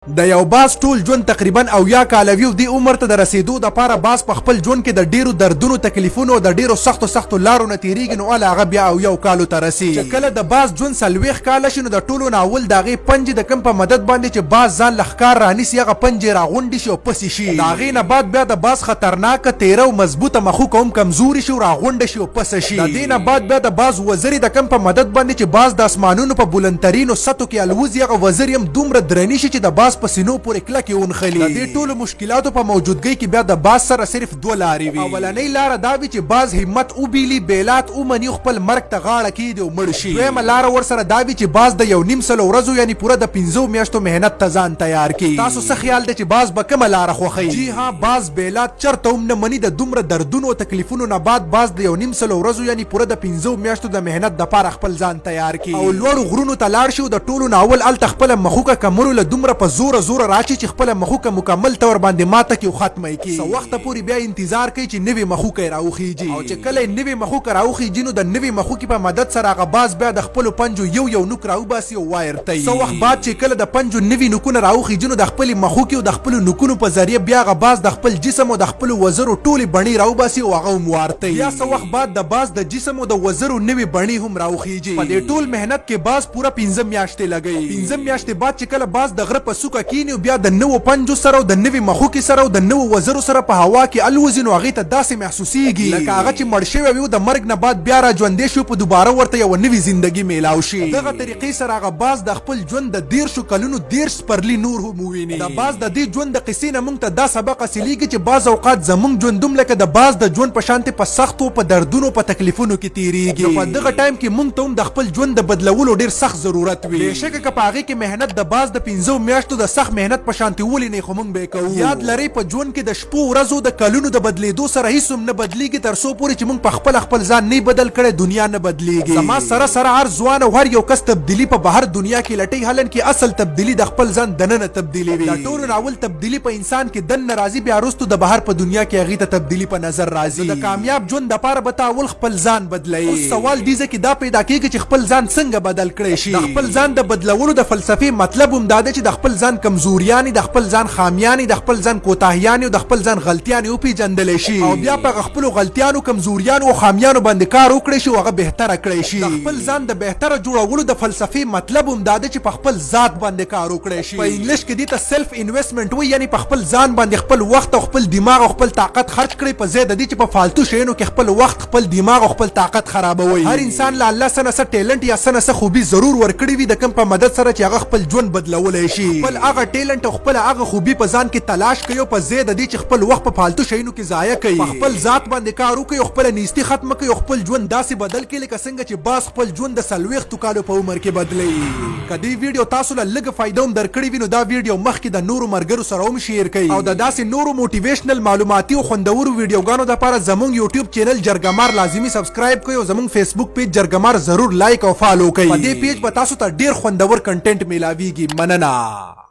د یو باز ټول ژوند تقریبا اویا کاله وي. دې عمر ته د رسیدو دپاره باز په خپل ژوند کې د ډیرو دردونو تکلیفونو د ډیرو سختو لارو نه تیریږي، نو هغه بیا اویاو کالو ته رسي. چې کله د باز ژوند 40 کاله شي نو د ټولو نه اول د هغې پنجې د کوم په مدد باندې چې باز ځان له ښکار رانیسي هغه پنجې راغونډې شي او پسې شي. د هغې نه بعد بیا د باز خطرناکه تیره او مضبوطه مخوکه هم کمزوري شي او راغونډه شي او پسه شي. د دې نه بعد بیا د باز وزرې د کوم په مدد باندې چې باز د اسمانونو په بلندترینو سطحو کې الوزي، هغه وزرې هم دومره درنې شي چې د باز په سینو پورې کې ونخلي. د دې ټولو مشکلاتو په موجودګۍ کې بیا د باز سره صرف دوه لارې وي. اولنۍ لاره دا وي چې باز همت وبیلي، بیلات ومني، خپل مرګ ته غاړه کیږدي او مړ شي. دویمه لاره ورسره دا وي چې باز د 1.5 سلو ورځو یعنی پوره د 5 میاشتو مهنت ته ځان تیار کړي. تاسو څه خیال دی چې باز به کومه لاره خوښوي؟ جی ها، باز بیلات چرته هم نه مني. د دومره دردونو او تکلیفونو نه بعد باز د 1.5 سلو ورځو یعنی پوره د 5 میاشتو د مهنت دپاره خپل ځان تیار کړي او لوړو غرونو ته لاړ شي. د ټولو نه اول هلته خپله مخوکه کمرو له دومره په زوره راشي چې خپله مخوکه مکمل طور باندې ماته کې او ختمه کړي. څه وخته پورې بیا انتظار کوي چې نوې مخوکه یې راوخیږي، او چې کله یې نوې مخوکه راوخیږي نو د نوې مخوکې په مدد سره هغه باز بیا د خپلو پنجو یو نوک راوباسي او وایرتوي. څه وخت بعد چې کله د پنجو نوي نوکونه راوخیږي نو د خپلې مخوکې او د خپلو نوکونو په ذریعه بیا هغه باز د خپل جسم او د خپلو وزرو ټولې بڼې راوباسي او هغه هم وارتوي. بیا څه وخت بعد د باز د جسم او د وزرو نوې بڼې هم راوخیږي. په دې ټول مهنت کې باز پوره 15 میاشتې لګوي. 15 میاشتې بعد چې کله باز د غره په څوکه کیني بیا د نوو پنجو سره او د نوې مخوکې سره او د نوو وزرو سره په هوا کې الوزي، نو هغې ته داسې محسوسیږي لکه هغه چې مړ شوی وي او د مرګ نه بعد بیا را ژوندی شي، په دوباره ورته یوه نوې زندګي میلاو شي. دغه طریقې سره هغه باز د خپل ژوند د 13 کلونو 13 سپرلي نور هم وویني. د باز د دې ژوند د قصې نه موږ ته دا سبق حاصلیږي چې بعض اوقات زموږ ژوند هم لکه د باز د ژوند په شانتې په سختو، په دردونو، په تکلیفونو کې تیریږي. په دغه ټایم کې موږ ته هم د خپل ژوند د بدلولو ډېر سخت ضرورت وي. بېشکه که په هغې کې مهنت د باز د 15 میاشتو د سخت مهنت په شانتې ولینئ، خو موږ به یې کوو. یاد لرئ په ژوند کې د شپو ورځو د کلونو د بدلیدو سره هیڅ هم نه بدلیږي تر څو پورې چې موږ په خپل ځان نه بدل کړی دنیا نه بدلیږي. زما سره هر ځوان او هر یو کس تبدیلي په بهر دنیا کې لټي، حالن کې اصل تبدیلی د خپل ځان دننه تبدیلی وي. د ټولو اول تبدیلی په انسان کې دننه راځي، بیا وروسته د بهر په دنیا کې هغې ته تبدیلی په نظر راځي. د کامیاب ژوند دپاره به ته اول خپل ځان بدلوي. اوس سوال دې ځکه دا پیدا کېږي چې خپل ځان څنګه بدل کړی شي. د خپل ځان د بدلولو د فلسفې مطلب هم دا دی چې د خپل ځان کمزوریانې، د خپل ځان خامیانې، د خپل ځان کوتاهیانې او د خپل ځان غلطیانې وپېژندلی شي او بیا په خپلو غلطیانو، کمزوریانو او خامیانو باندې کار وکړی شي او هغه بهتره کړی شي. د خپل ځان د بهتره جوړولو د فلسفې مطلب هم دا دی چې په خپل ذات باندې کار وکړی شي. په انګلیش کې دې ته سیلف انویسټمنټ وایي، یعنی په خپل ځان باندې خپل وخت او خپل دماغ او خپل طاقت خرج کړئ په ځای د دې چې په فالتو شیانو کې خپل وخت، خپل دماغ او خپل طاقت خرابوئ. هر انسان له الله څه نه څه ټیلنټ یا څه نه څه خوبي ضرور ورکړي وي د کوم په مدد سره چې هغه خپل ژوند بدلولی شي. خپل هغه ټیلنټ او خپل هغه خوبي په ځان کې تلاش کوي په ځای د دې چې خپل وخت په فالتو شیانو کې ضایع کوي. په خپل ذات باندې کار وکړئ او خپله نیستي ختمه کړئ او خپل ژوند داسې بدل کړئ لکه څنګه چې باز خپل ژوند د 40 کالو په عمر کې بدلوي. که دې ویډیو تاسو له لږه فایده هم درکړې وي نو دا ویډیو مخکې د نورو ملګرو سره هم شیر کړئ او د داسې نورو موټیویشنل معلوماتي او خوندورو ویډیوګانو دپاره زموږ یوټیوب چینل جرګمار لازمي سبسکرایب کړئ او زموږ فیسبوک پیج جرګمار ضرور لایک او فالو کړئ. په دې پیج به تاسو ته ډېر خوندور کنټینټ میلاویږي. مننه.